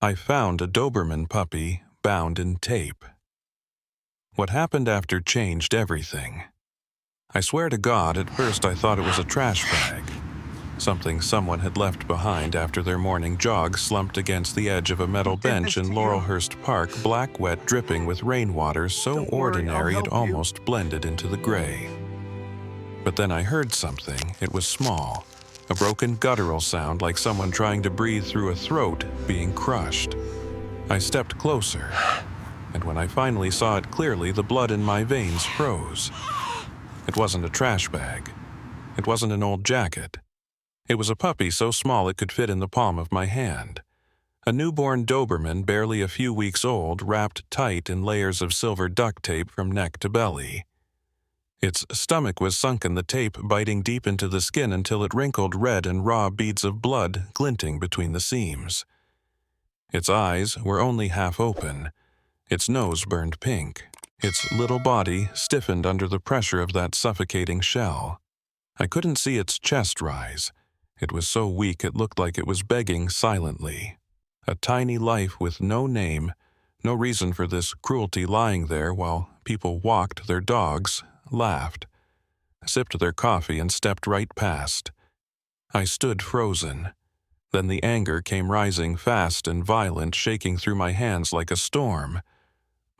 I found a Doberman puppy bound in tape. What happened after changed everything. I swear to God, at first I thought it was a trash bag. Something someone had left behind after their morning jog slumped against the edge of a metal Who did bench this in to you? Laurelhurst Park, black wet dripping with rainwater so Don't worry, I'll ordinary it help you. almost blended into the gray. But then I heard something. It was small. A broken guttural sound like someone trying to breathe through a throat being crushed. I stepped closer, and when I finally saw it clearly, the blood in my veins froze. It wasn't a trash bag. It wasn't an old jacket. It was a puppy so small it could fit in the palm of my hand. A newborn Doberman, barely a few weeks old, wrapped tight in layers of silver duct tape from neck to belly. Its stomach was sunk in the tape, biting deep into the skin until it wrinkled red and raw beads of blood glinting between the seams. Its eyes were only half open. Its nose burned pink. Its little body stiffened under the pressure of that suffocating shell. I couldn't see its chest rise. It was so weak it looked like it was begging silently. A tiny life with no name, no reason for this cruelty lying there while people walked their dogs, laughed, sipped their coffee, and stepped right past. I stood frozen. Then the anger came rising fast and violent, shaking through my hands like a storm.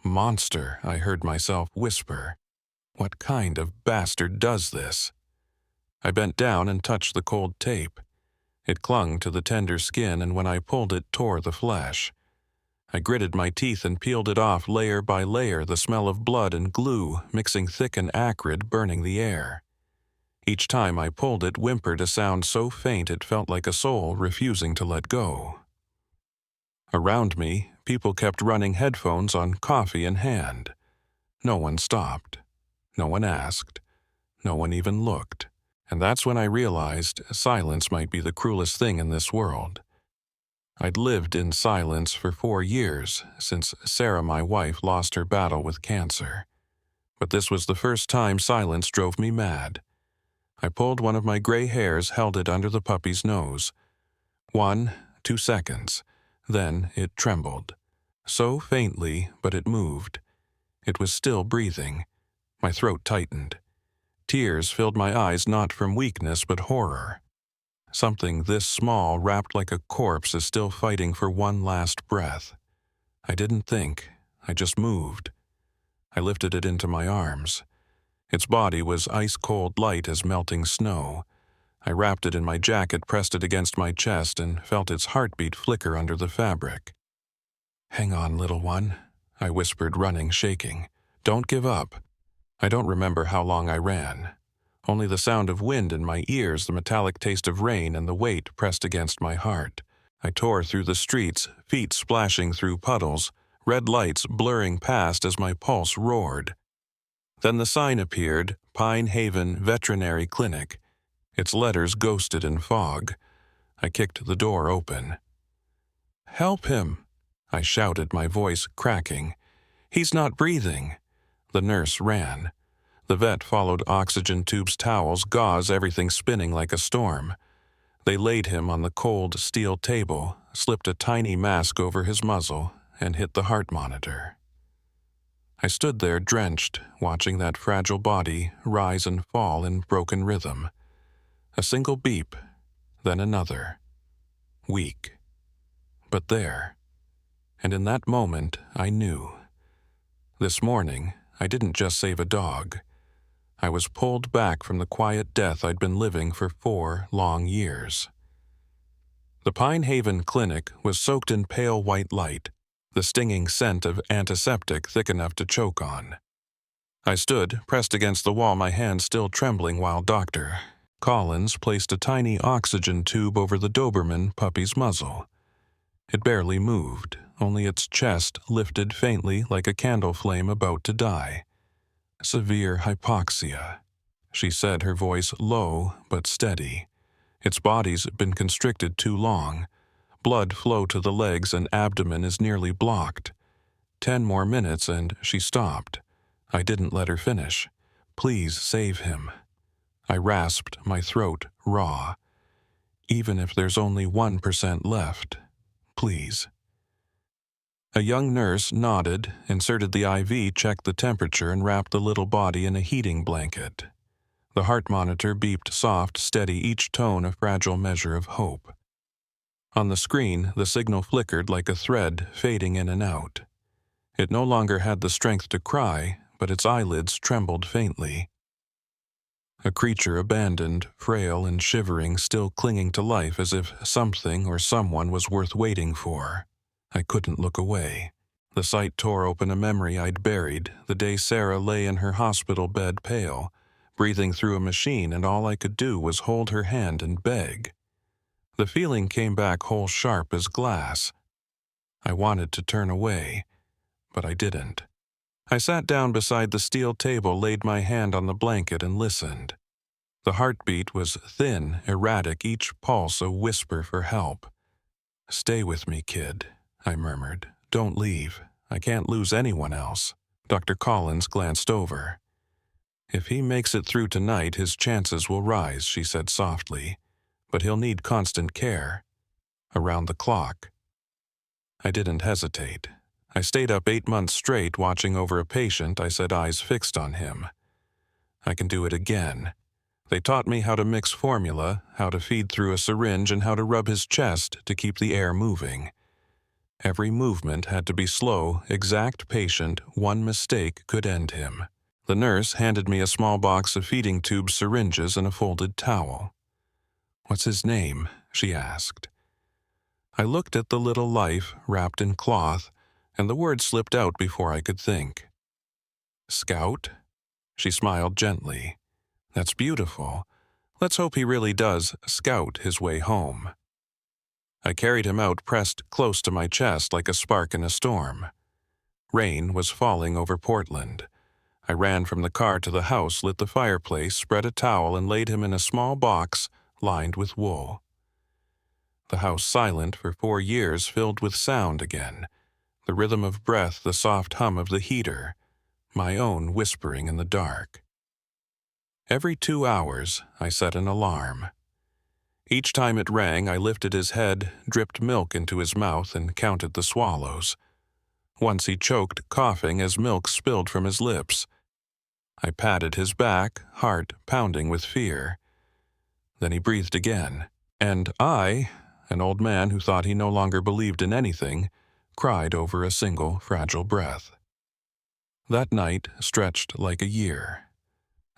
"Monster," I heard myself whisper. "What kind of bastard does this?" I bent down and touched the cold tape. It clung to the tender skin, and when I pulled it, tore the flesh. I gritted my teeth and peeled it off layer by layer, the smell of blood and glue, mixing thick and acrid, burning the air. Each time I pulled it, whimpered a sound so faint it felt like a soul refusing to let go. Around me, people kept running, headphones on, coffee in hand. No one stopped. No one asked. No one even looked. And that's when I realized silence might be the cruelest thing in this world. I'd lived in silence for 4 years, since Sarah, my wife, lost her battle with cancer. But this was the first time silence drove me mad. I pulled one of my gray hairs, held it under the puppy's nose. 1, 2 seconds. Then it trembled. So faintly, but it moved. It was still breathing. My throat tightened. Tears filled my eyes, not from weakness but horror. Something this small, wrapped like a corpse, is still fighting for one last breath. I didn't think. I just moved. I lifted it into my arms. Its body was ice-cold, light as melting snow. I wrapped it in my jacket, pressed it against my chest, and felt its heartbeat flicker under the fabric. "Hang on, little one," I whispered, running, shaking. "Don't give up." I don't remember how long I ran. Only the sound of wind in my ears, the metallic taste of rain, and the weight pressed against my heart. I tore through the streets, feet splashing through puddles, red lights blurring past as my pulse roared. Then the sign appeared, Pine Haven Veterinary Clinic. Its letters ghosted in fog. I kicked the door open. "Help him!" I shouted, my voice cracking. "He's not breathing." The nurse ran. The vet followed, oxygen tubes, towels, gauze, everything spinning like a storm. They laid him on the cold steel table, slipped a tiny mask over his muzzle, and hit the heart monitor. I stood there drenched, watching that fragile body rise and fall in broken rhythm. A single beep, then another. Weak. But there. And in that moment, I knew. This morning, I didn't just save a dog. I was pulled back from the quiet death I'd been living for 4 long years. The Pine Haven Clinic was soaked in pale white light, the stinging scent of antiseptic thick enough to choke on. I stood, pressed against the wall, my hand still trembling, while Dr. Collins placed a tiny oxygen tube over the Doberman puppy's muzzle. It barely moved, only its chest lifted faintly like a candle flame about to die. "Severe hypoxia," she said, her voice low but steady. "Its body's been constricted too long. Blood flow to the legs and abdomen is nearly blocked. 10 more minutes," and she stopped. I didn't let her finish. "Please save him." I rasped, my throat raw. "Even if there's only 1% left, please." A young nurse nodded, inserted the IV, checked the temperature, and wrapped the little body in a heating blanket. The heart monitor beeped soft, steady, each tone a fragile measure of hope. On the screen, the signal flickered like a thread fading in and out. It no longer had the strength to cry, but its eyelids trembled faintly. A creature abandoned, frail and shivering, still clinging to life as if something or someone was worth waiting for. I couldn't look away. The sight tore open a memory I'd buried, the day Sarah lay in her hospital bed pale, breathing through a machine, and all I could do was hold her hand and beg. The feeling came back whole sharp as glass. I wanted to turn away, but I didn't. I sat down beside the steel table, laid my hand on the blanket, and listened. The heartbeat was thin, erratic, each pulse a whisper for help. "Stay with me, kid," I murmured. "Don't leave. I can't lose anyone else." Dr. Collins glanced over. "If he makes it through tonight, his chances will rise," she said softly. "But he'll need constant care. Around the clock." I didn't hesitate. I stayed up 8 months straight watching over a patient, I said, eyes fixed on him. I can do it again. They taught me how to mix formula, how to feed through a syringe, and how to rub his chest to keep the air moving. Every movement had to be slow, exact, patient. One mistake could end him. The nurse handed me a small box of feeding tube syringes and a folded towel. "What's his name?" she asked. I looked at the little life wrapped in cloth, and the words slipped out before I could think. "Scout?" She smiled gently. "That's beautiful. Let's hope he really does scout his way home." I carried him out, pressed close to my chest like a spark in a storm. Rain was falling over Portland. I ran from the car to the house, lit the fireplace, spread a towel, and laid him in a small box lined with wool. The house silent for 4 years, filled with sound again. The rhythm of breath, the soft hum of the heater, my own whispering in the dark. Every 2 hours, I set an alarm. Each time it rang, I lifted his head, dripped milk into his mouth, and counted the swallows. Once he choked, coughing as milk spilled from his lips. I patted his back, heart pounding with fear. Then he breathed again, and I, an old man who thought he no longer believed in anything, cried over a single fragile breath. That night stretched like a year.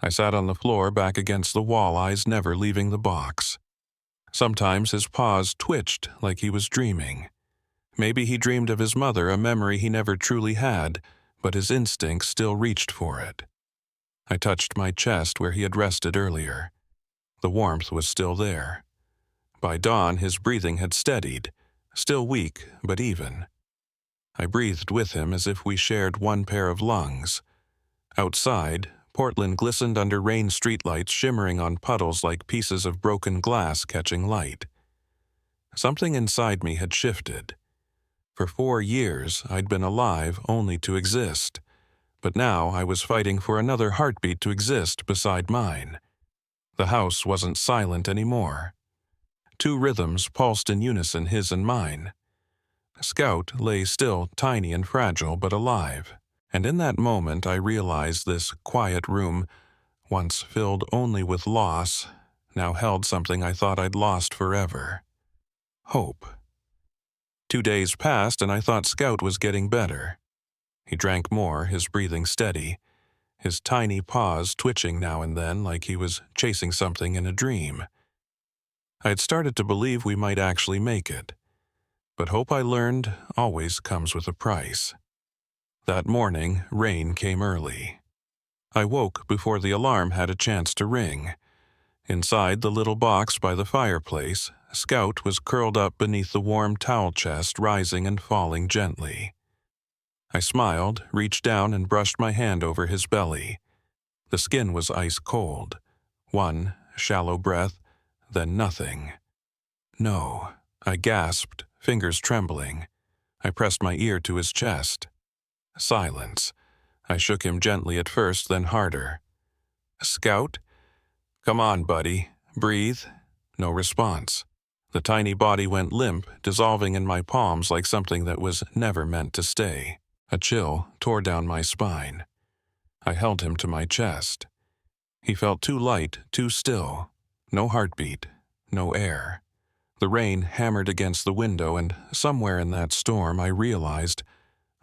I sat on the floor, back against the wall, eyes never leaving the box. Sometimes his paws twitched like he was dreaming. Maybe he dreamed of his mother, a memory he never truly had, but his instincts still reached for it. I touched my chest where he had rested earlier. The warmth was still there. By dawn, his breathing had steadied, still weak but even. I breathed with him as if we shared one pair of lungs. Outside, Portland glistened under rain streetlights, shimmering on puddles like pieces of broken glass catching light. Something inside me had shifted. For 4 years, I'd been alive only to exist, but now I was fighting for another heartbeat to exist beside mine. The house wasn't silent anymore. 2 rhythms pulsed in unison, his and mine. Scout lay still, tiny and fragile, but alive. And in that moment I realized this quiet room, once filled only with loss, now held something I thought I'd lost forever. Hope. 2 days passed and I thought Scout was getting better. He drank more, his breathing steady, his tiny paws twitching now and then like he was chasing something in a dream. I had started to believe we might actually make it. But hope, I learned, always comes with a price. That morning, rain came early. I woke before the alarm had a chance to ring. Inside the little box by the fireplace, Scout was curled up beneath the warm towel chest, rising and falling gently. I smiled, reached down, and brushed my hand over his belly. The skin was ice cold. One shallow breath, then nothing. "No," I gasped, fingers trembling. I pressed my ear to his chest. Silence. I shook him gently at first, then harder. "Scout? Come on, buddy. Breathe." No response. The tiny body went limp, dissolving in my palms like something that was never meant to stay. A chill tore down my spine. I held him to my chest. He felt too light, too still. No heartbeat, no air. The rain hammered against the window, and somewhere in that storm I realized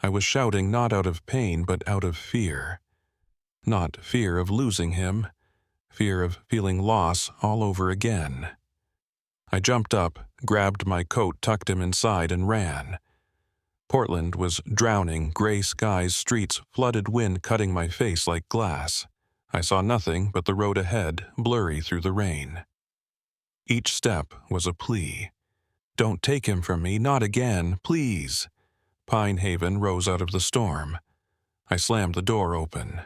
I was shouting not out of pain but out of fear. Not fear of losing him, fear of feeling loss all over again. I jumped up, grabbed my coat, tucked him inside, and ran. Portland was drowning, gray skies, streets, flooded wind cutting my face like glass. I saw nothing but the road ahead, blurry through the rain. Each step was a plea. Don't take him from me, not again, please. Pine Haven rose out of the storm. I slammed the door open.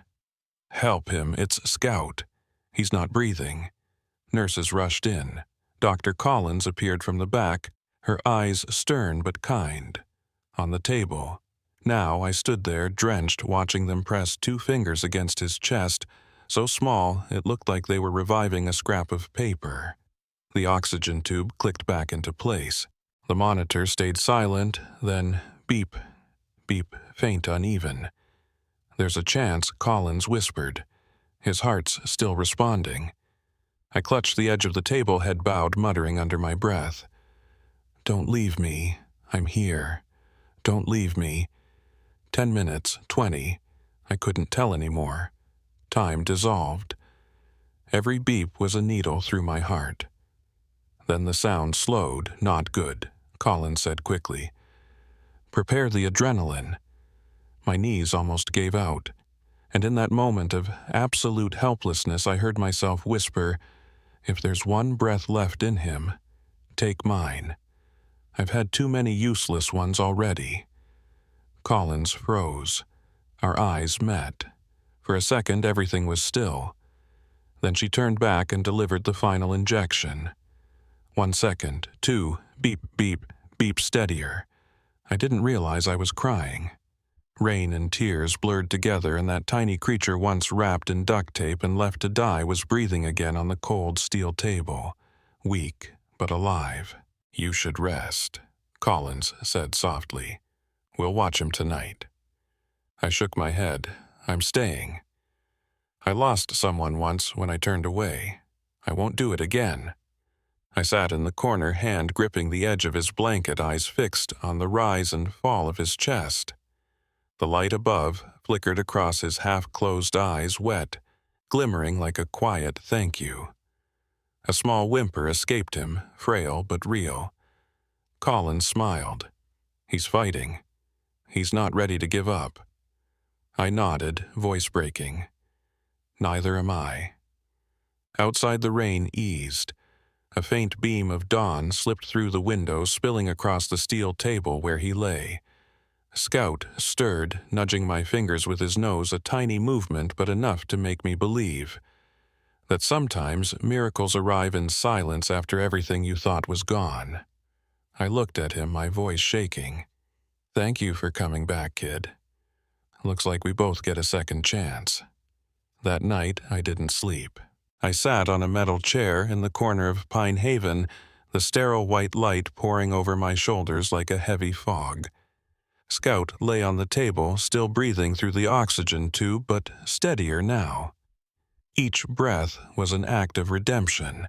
Help him, it's Scout. He's not breathing. Nurses rushed in. Dr. Collins appeared from the back, her eyes stern but kind. On the table. Now I stood there, drenched, watching them press 2 fingers against his chest, so small it looked like they were reviving a scrap of paper. The oxygen tube clicked back into place. The monitor stayed silent, then beep, beep, faint, uneven. There's a chance, Collins whispered. His heart's still responding. I clutched the edge of the table, head bowed, muttering under my breath. Don't leave me. I'm here. Don't leave me. 10 minutes, 20. I couldn't tell anymore. Time dissolved. Every beep was a needle through my heart. Then the sound slowed. Not good, Collins said quickly. Prepare the adrenaline. My knees almost gave out, and in that moment of absolute helplessness I heard myself whisper, if there's one breath left in him, take mine. I've had too many useless ones already. Collins froze. Our eyes met. For a second, everything was still. Then she turned back and delivered the final injection. 1 second, 2, beep, beep, beep, steadier. I didn't realize I was crying. Rain and tears blurred together, and that tiny creature once wrapped in duct tape and left to die was breathing again on the cold steel table. Weak, but alive. You should rest, Collins said softly. We'll watch him tonight. I shook my head. I'm staying. I lost someone once when I turned away. I won't do it again. I sat in the corner, hand gripping the edge of his blanket, eyes fixed on the rise and fall of his chest. The light above flickered across his half-closed eyes, wet, glimmering like a quiet thank you. A small whimper escaped him, frail but real. Collins smiled. He's fighting. He's not ready to give up. I nodded, voice breaking. Neither am I. Outside the rain eased. A faint beam of dawn slipped through the window, spilling across the steel table where he lay. Scout stirred, nudging my fingers with his nose, a tiny movement but enough to make me believe that sometimes miracles arrive in silence after everything you thought was gone. I looked at him, my voice shaking. Thank you for coming back, kid. Looks like we both get a second chance. That night, I didn't sleep. I sat on a metal chair in the corner of Pine Haven, the sterile white light pouring over my shoulders like a heavy fog. Scout lay on the table, still breathing through the oxygen tube, but steadier now. Each breath was an act of redemption.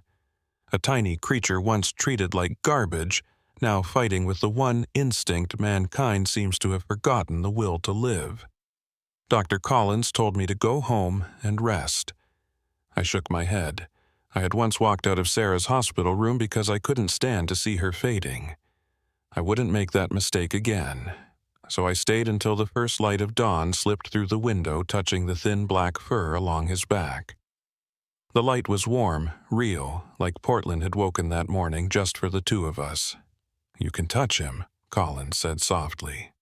A tiny creature once treated like garbage, now fighting with the one instinct mankind seems to have forgotten, the will to live. Dr. Collins told me to go home and rest. I shook my head. I had once walked out of Sarah's hospital room because I couldn't stand to see her fading. I wouldn't make that mistake again. So I stayed until the first light of dawn slipped through the window, touching the thin black fur along his back. The light was warm, real, like Portland had woken that morning just for the two of us. You can touch him, Collins said softly.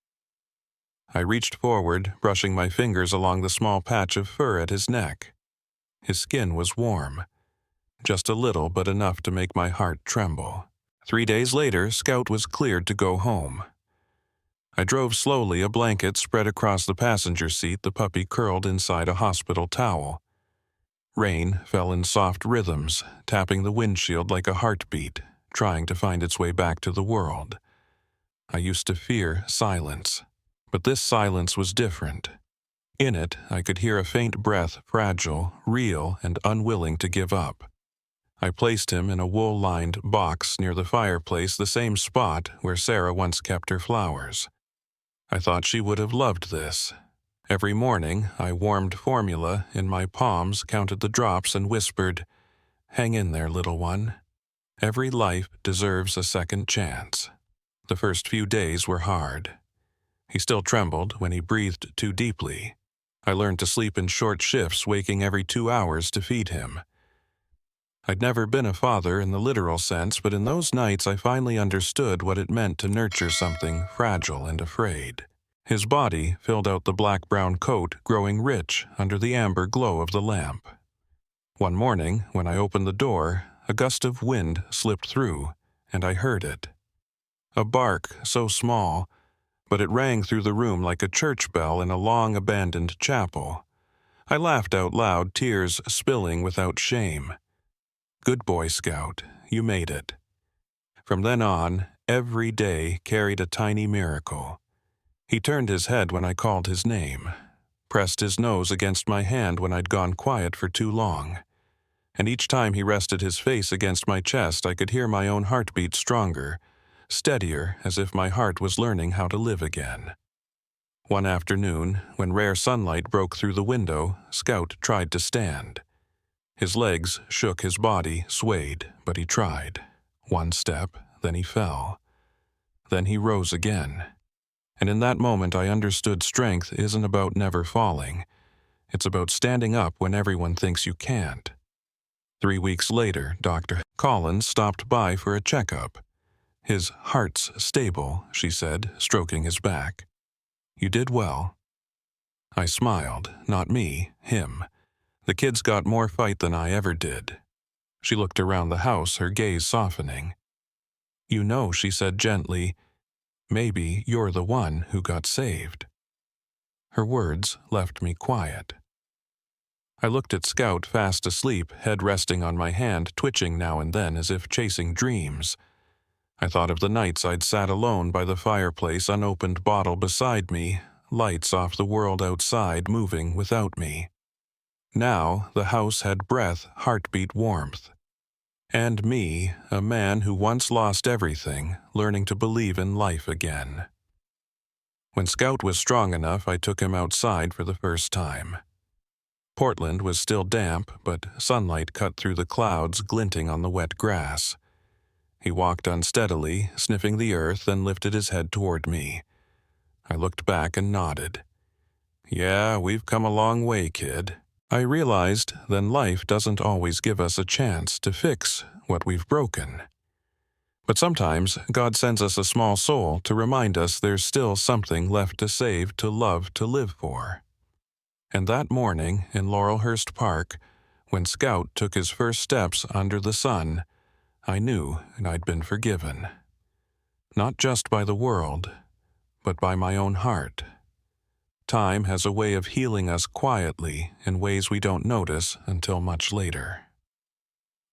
I reached forward, brushing my fingers along the small patch of fur at his neck. His skin was warm. Just a little, but enough to make my heart tremble. 3 days later, Scout was cleared to go home. I drove slowly, a blanket spread across the passenger seat, the puppy curled inside a hospital towel. Rain fell in soft rhythms, tapping the windshield like a heartbeat, trying to find its way back to the world. I used to fear silence, but this silence was different. In it, I could hear a faint breath, fragile, real, and unwilling to give up. I placed him in a wool-lined box near the fireplace, the same spot where Sarah once kept her flowers. I thought she would have loved this. Every morning, I warmed formula in my palms, counted the drops, and whispered, "Hang in there, little one. Every life deserves a second chance." The first few days were hard. He still trembled when he breathed too deeply. I learned to sleep in short shifts, waking every 2 hours to feed him. I'd never been a father in the literal sense, but in those nights I finally understood what it meant to nurture something fragile and afraid. His body filled out the black-brown coat, growing rich under the amber glow of the lamp. One morning, when I opened the door, a gust of wind slipped through, and I heard it. A bark so small, but it rang through the room like a church bell in a long-abandoned chapel. I laughed out loud, tears spilling without shame. Good boy, Scout, you made it. From then on, every day carried a tiny miracle. He turned his head when I called his name, pressed his nose against my hand when I'd gone quiet for too long, and each time he rested his face against my chest, I could hear my own heartbeat stronger, steadier, as if my heart was learning how to live again. One afternoon, when rare sunlight broke through the window, Scout tried to stand. His legs shook, his body swayed, but he tried. One step, then he fell. Then he rose again. And in that moment I understood strength isn't about never falling. It's about standing up when everyone thinks you can't. 3 weeks later, Dr. Collins stopped by for a checkup. "His heart's stable," she said, stroking his back. "You did well." I smiled. Not me, him. The kid's got more fight than I ever did. She looked around the house, her gaze softening. "You know," she said gently, "maybe you're the one who got saved." Her words left me quiet. I looked at Scout, fast asleep, head resting on my hand, twitching now and then as if chasing dreams. I thought of the nights I'd sat alone by the fireplace, unopened bottle beside me, lights off the world outside moving without me. Now the house had breath, heartbeat, warmth. And me, a man who once lost everything, learning to believe in life again. When Scout was strong enough, I took him outside for the first time. Portland was still damp, but sunlight cut through the clouds, glinting on the wet grass. He walked unsteadily, sniffing the earth, then lifted his head toward me. I looked back and nodded. "Yeah, we've come a long way, kid." I realized then life doesn't always give us a chance to fix what we've broken. But sometimes God sends us a small soul to remind us there's still something left to save, to love, to live for. And that morning in Laurelhurst Park, when Scout took his first steps under the sun, I knew I'd been forgiven. Not just by the world, but by my own heart. Time has a way of healing us quietly in ways we don't notice until much later.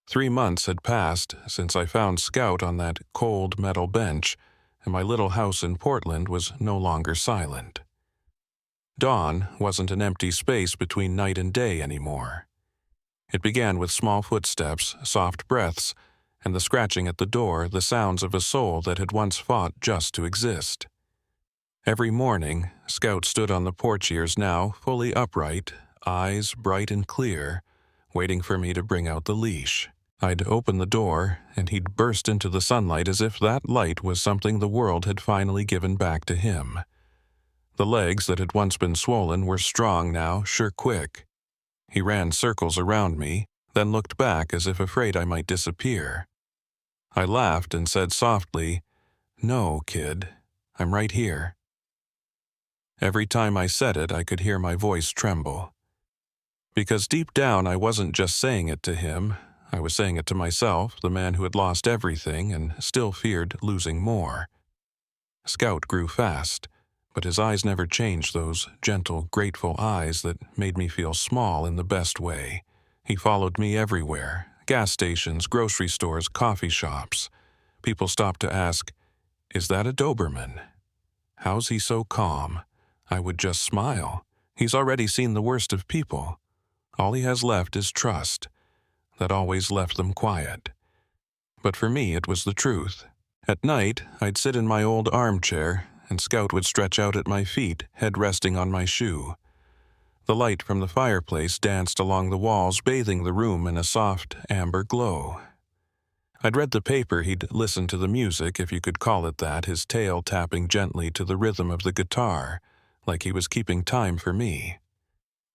3 months had passed since I found Scout on that cold metal bench, and my little house in Portland was no longer silent. Dawn wasn't an empty space between night and day anymore. It began with small footsteps, soft breaths, and the scratching at the door, the sounds of a soul that had once fought just to exist. Every morning, Scout stood on the porch, ears now fully upright, eyes bright and clear, waiting for me to bring out the leash. I'd open the door, and he'd burst into the sunlight as if that light was something the world had finally given back to him. The legs that had once been swollen were strong now, sure quick. He ran circles around me, then looked back as if afraid I might disappear. I laughed and said softly, "No, kid, I'm right here." Every time I said it, I could hear my voice tremble. Because deep down, I wasn't just saying it to him. I was saying it to myself, the man who had lost everything and still feared losing more. Scout grew fast, but his eyes never changed, those gentle, grateful eyes that made me feel small in the best way. He followed me everywhere, gas stations, grocery stores, coffee shops. People stopped to ask, "Is that a Doberman? How's he so calm?" I would just smile. He's already seen the worst of people. All he has left is trust. That always left them quiet. But for me, it was the truth. At night, I'd sit in my old armchair, and Scout would stretch out at my feet, head resting on my shoe. The light from the fireplace danced along the walls, bathing the room in a soft, amber glow. I'd read the paper, he'd listened to the music, if you could call it that, his tail tapping gently to the rhythm of the guitar, like he was keeping time for me.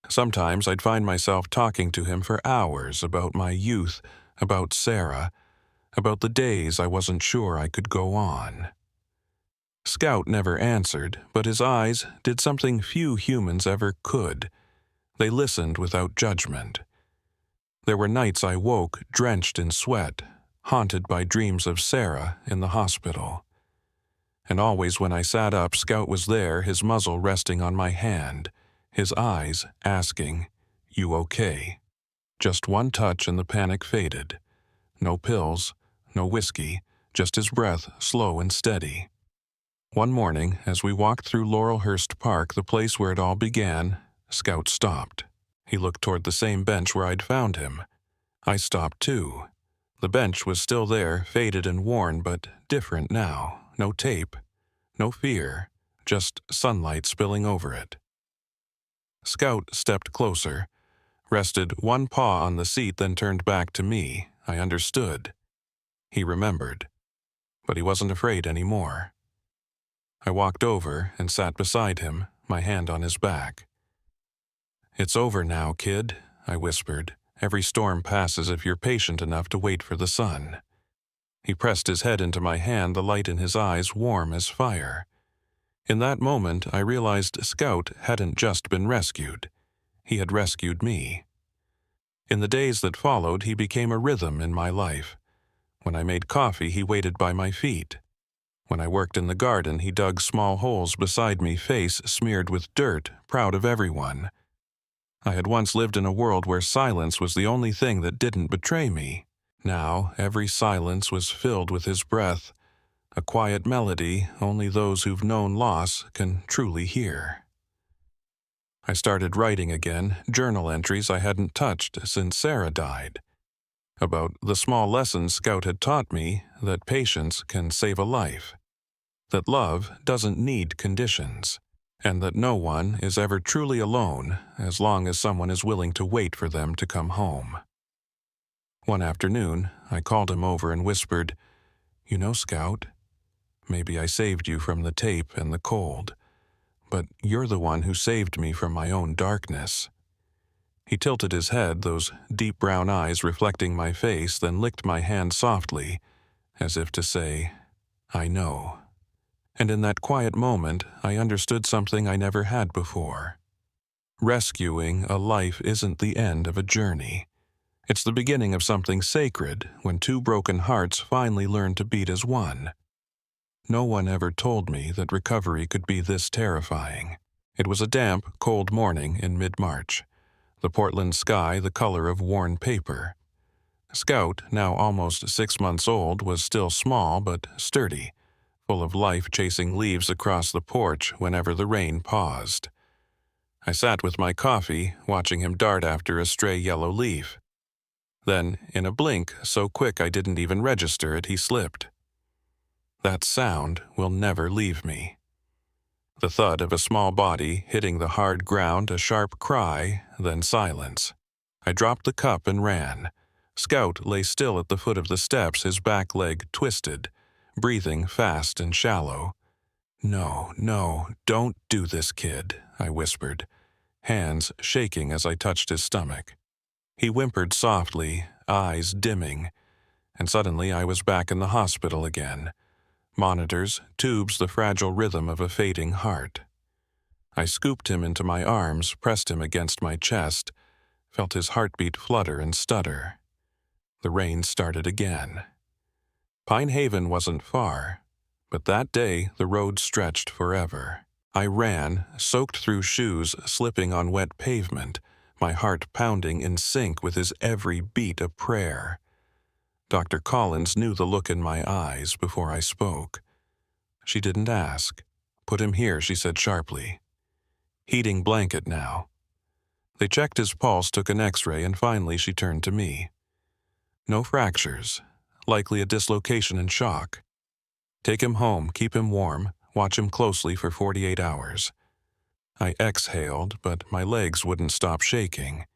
Sometimes I'd find myself talking to him for hours about my youth, about Sarah, about the days I wasn't sure I could go on. Scout never answered, but his eyes did something few humans ever could. They listened without judgment. There were nights I woke drenched in sweat, haunted by dreams of Sarah in the hospital. And always when I sat up, Scout was there, his muzzle resting on my hand, his eyes asking, "You okay?" Just one touch and the panic faded. No pills, no whiskey, just his breath slow and steady. One morning, as we walked through Laurelhurst Park, the place where it all began, Scout stopped. He looked toward the same bench where I'd found him. I stopped too. The bench was still there, faded and worn, but different now. No tape, no fear, just sunlight spilling over it. Scout stepped closer, rested one paw on the seat, then turned back to me. I understood. He remembered. But he wasn't afraid anymore. I walked over and sat beside him, my hand on his back. "It's over now, kid," I whispered. "Every storm passes if you're patient enough to wait for the sun." He pressed his head into my hand, the light in his eyes warm as fire. In that moment, I realized Scout hadn't just been rescued. He had rescued me. In the days that followed, he became a rhythm in my life. When I made coffee, he waited by my feet. When I worked in the garden, he dug small holes beside me, face smeared with dirt, proud of everyone. I had once lived in a world where silence was the only thing that didn't betray me. Now, every silence was filled with his breath, a quiet melody only those who've known loss can truly hear. I started writing again, journal entries I hadn't touched since Sarah died. About the small lessons Scout had taught me, that patience can save a life, that love doesn't need conditions, and that no one is ever truly alone as long as someone is willing to wait for them to come home. One afternoon, I called him over and whispered, "You know, Scout, maybe I saved you from the tape and the cold, but you're the one who saved me from my own darkness." He tilted his head, those deep brown eyes reflecting my face, then licked my hand softly, as if to say, "I know." And in that quiet moment, I understood something I never had before. Rescuing a life isn't the end of a journey. It's the beginning of something sacred when two broken hearts finally learn to beat as one. No one ever told me that recovery could be this terrifying. It was a damp, cold morning in mid-March. The Portland sky the color of worn paper. Scout, now almost 6 months old, was still small but sturdy, full of life, chasing leaves across the porch whenever the rain paused. I sat with my coffee, watching him dart after a stray yellow leaf. Then, in a blink, so quick I didn't even register it, he slipped. That sound will never leave me. The thud of a small body hitting the hard ground, a sharp cry, then silence. I dropped the cup and ran. Scout lay still at the foot of the steps, his back leg twisted, breathing fast and shallow. No, don't do this, kid," I whispered, hands shaking as I touched his stomach. He whimpered softly, eyes dimming, and suddenly I was back in the hospital again. Monitors, tubes, the fragile rhythm of a fading heart. I scooped him into my arms, pressed him against my chest, felt his heartbeat flutter and stutter. The rain started again. Pine Haven wasn't far, but that day the road stretched forever. I ran, soaked through shoes, slipping on wet pavement, my heart pounding in sync with his every beat a prayer. Dr. Collins knew the look in my eyes before I spoke. She didn't ask. "Put him here," she said sharply. "Heating blanket now." They checked his pulse, took an x-ray, and finally she turned to me. "No fractures. Likely a dislocation and shock. Take him home, keep him warm, watch him closely for 48 hours. I exhaled, but my legs wouldn't stop shaking.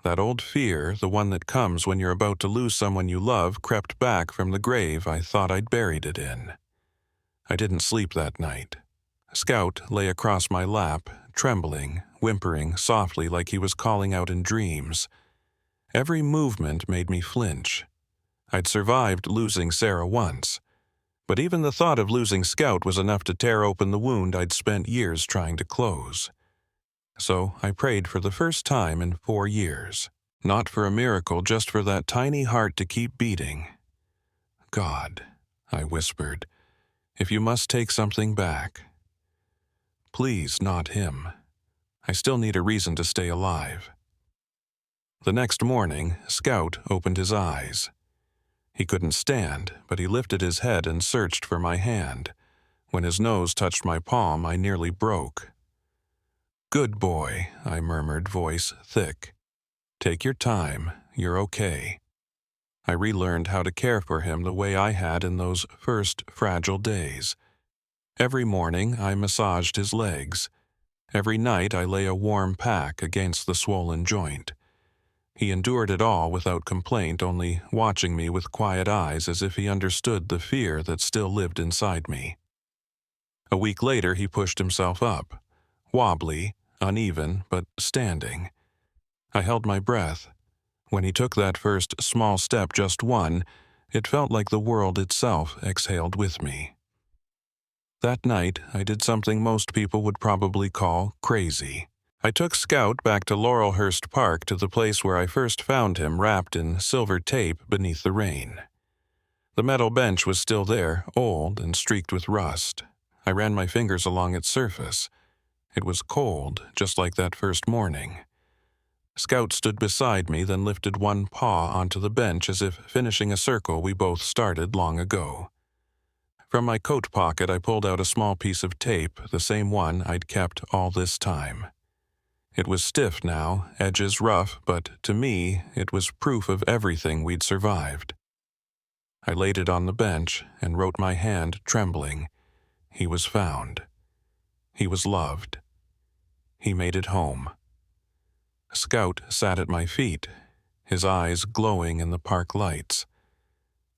That old fear, the one that comes when you're about to lose someone you love, crept back from the grave I thought I'd buried it in. I didn't sleep that night. Scout lay across my lap, trembling, whimpering softly like he was calling out in dreams. Every movement made me flinch. I'd survived losing Sarah once, but even the thought of losing Scout was enough to tear open the wound I'd spent years trying to close. So I prayed for the first time in 4 years. Not for a miracle, just for that tiny heart to keep beating. "God," I whispered, "if you must take something back, please not him. I still need a reason to stay alive." The next morning, Scout opened his eyes. He couldn't stand, but he lifted his head and searched for my hand. When his nose touched my palm, I nearly broke. "Good boy," I murmured, voice thick. "Take your time. You're okay." I relearned how to care for him the way I had in those first fragile days. Every morning, I massaged his legs. Every night, I lay a warm pack against the swollen joint. He endured it all without complaint, only watching me with quiet eyes as if he understood the fear that still lived inside me. A week later, he pushed himself up, wobbly, uneven, but standing. I held my breath. When he took that first small step, just one, it felt like the world itself exhaled with me. That night, I did something most people would probably call crazy. I took Scout back to Laurelhurst Park, to the place where I first found him wrapped in silver tape beneath the rain. The metal bench was still there, old and streaked with rust. I ran my fingers along its surface. It was cold, just like that first morning. Scout stood beside me, then lifted one paw onto the bench as if finishing a circle we both started long ago. From my coat pocket, I pulled out a small piece of tape, the same one I'd kept all this time. It was stiff now, edges rough, but to me, it was proof of everything we'd survived. I laid it on the bench and wrote my hand trembling. He was found. He was loved. He made it home. Scout sat at my feet, his eyes glowing in the park lights.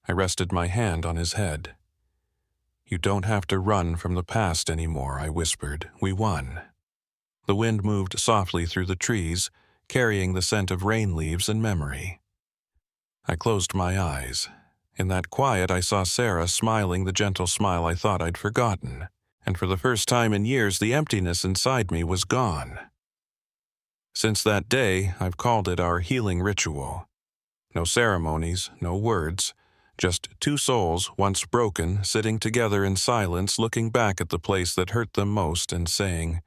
I rested my hand on his head. "You don't have to run from the past anymore," I whispered. "We won." The wind moved softly through the trees, carrying the scent of rain leaves and memory. I closed my eyes. In that quiet, I saw Sarah smiling the gentle smile I thought I'd forgotten, and for the first time in years, the emptiness inside me was gone. Since that day, I've called it our healing ritual. No ceremonies, no words, just two souls, once broken, sitting together in silence, looking back at the place that hurt them most and saying,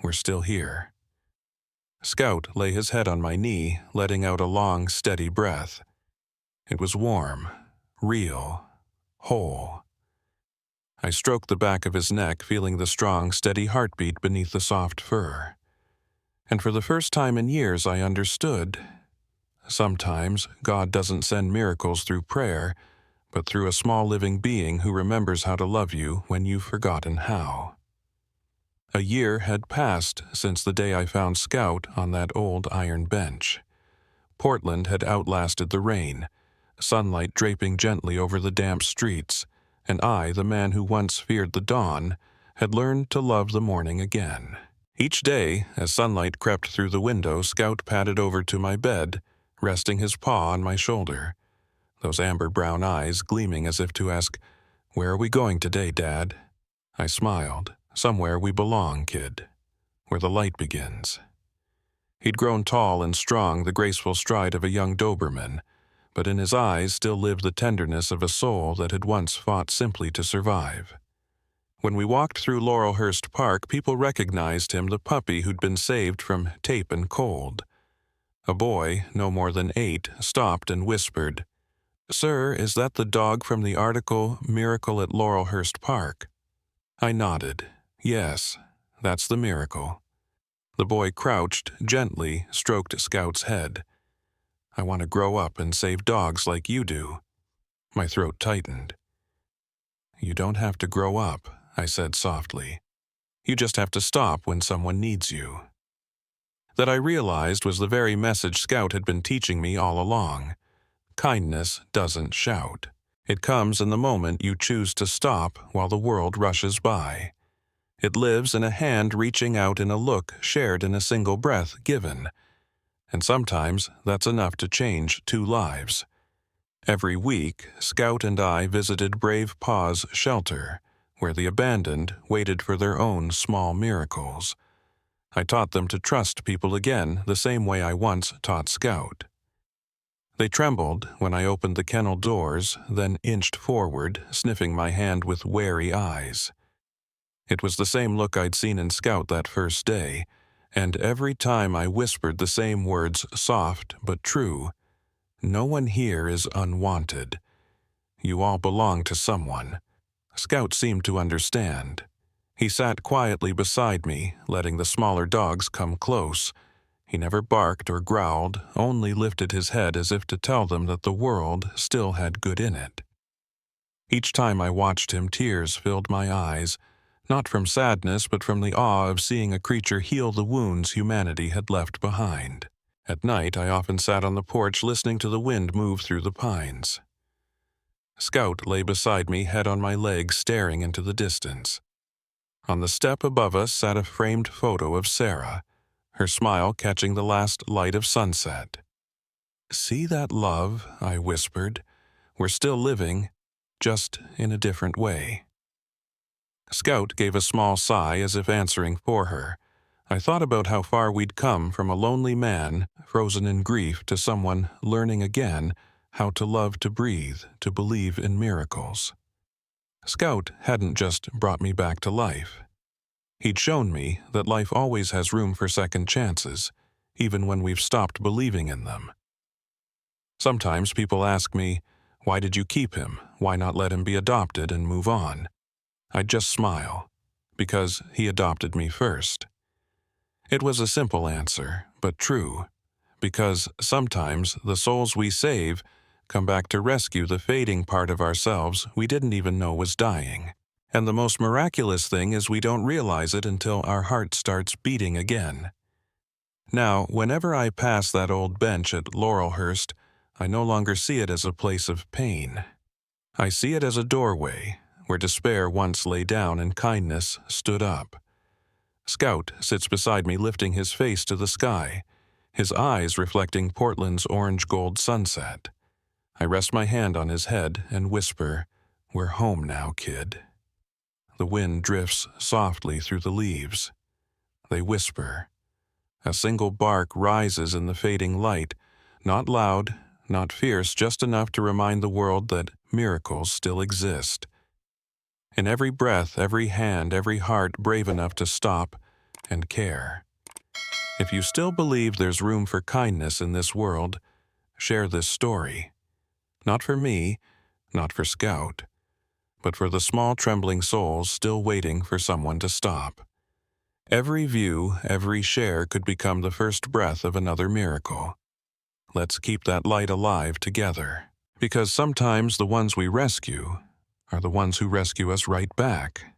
"We're still here." Scout lay his head on my knee, letting out a long, steady breath. It was warm, real, whole. I stroked the back of his neck, feeling the strong, steady heartbeat beneath the soft fur. And for the first time in years, I understood. Sometimes God doesn't send miracles through prayer, but through a small living being who remembers how to love you when you've forgotten how. A year had passed since the day I found Scout on that old iron bench. Portland had outlasted the rain, sunlight draping gently over the damp streets, and I, the man who once feared the dawn, had learned to love the morning again. Each day, as sunlight crept through the window, Scout padded over to my bed, resting his paw on my shoulder, those amber-brown eyes gleaming as if to ask, "Where are we going today, Dad?" I smiled. "Somewhere we belong, kid. Where the light begins." He'd grown tall and strong, the graceful stride of a young Doberman, but in his eyes still lived the tenderness of a soul that had once fought simply to survive. When we walked through Laurelhurst Park, people recognized him, the puppy who'd been saved from tape and cold. A boy, no more than 8, stopped and whispered, Sir, is that the dog from the article Miracle at Laurelhurst Park? I nodded. Yes, that's the miracle. The boy crouched, gently stroked Scout's head. I want to grow up and save dogs like you do. My throat tightened. You don't have to grow up, I said softly. You just have to stop when someone needs you. That I realized was the very message Scout had been teaching me all along. Kindness doesn't shout. It comes in the moment you choose to stop while the world rushes by. It lives in a hand reaching out, in a look shared, in a single breath given. And sometimes that's enough to change 2 lives. Every week, Scout and I visited Brave Paws Shelter, where the abandoned waited for their own small miracles. I taught them to trust people again the same way I once taught Scout. They trembled when I opened the kennel doors, then inched forward, sniffing my hand with wary eyes. It was the same look I'd seen in Scout that first day, and every time I whispered the same words, soft but true. No one here is unwanted. You all belong to someone. Scout seemed to understand. He sat quietly beside me, letting the smaller dogs come close. He never barked or growled, only lifted his head as if to tell them that the world still had good in it. Each time I watched him, tears filled my eyes, not from sadness but from the awe of seeing a creature heal the wounds humanity had left behind. At night, I often sat on the porch listening to the wind move through the pines. Scout lay beside me, head on my leg, staring into the distance. On the step above us sat a framed photo of Sarah, her smile catching the last light of sunset. "See that love?" I whispered. "We're still living, just in a different way." Scout gave a small sigh as if answering for her. I thought about how far we'd come from a lonely man, frozen in grief, to someone learning again how to love, to breathe, to believe in miracles. Scout hadn't just brought me back to life. He'd shown me that life always has room for second chances, even when we've stopped believing in them. Sometimes people ask me, why did you keep him? Why not let him be adopted and move on? I'd just smile, because he adopted me first. It was a simple answer, but true, because sometimes the souls we save come back to rescue the fading part of ourselves we didn't even know was dying. And the most miraculous thing is we don't realize it until our heart starts beating again. Now, whenever I pass that old bench at Laurelhurst, I no longer see it as a place of pain. I see it as a doorway, where despair once lay down and kindness stood up. Scout sits beside me, lifting his face to the sky, his eyes reflecting Portland's orange-gold sunset. I rest my hand on his head and whisper, "We're home now, kid." The wind drifts softly through the leaves. They whisper. A single bark rises in the fading light, not loud, not fierce, just enough to remind the world that miracles still exist. In every breath, every hand, every heart brave enough to stop and care. If you still believe there's room for kindness in this world, share this story. Not for me, not for Scout, but for the small trembling souls still waiting for someone to stop. Every view, every share could become the first breath of another miracle. Let's keep that light alive together, because sometimes the ones we rescue are the ones who rescue us right back.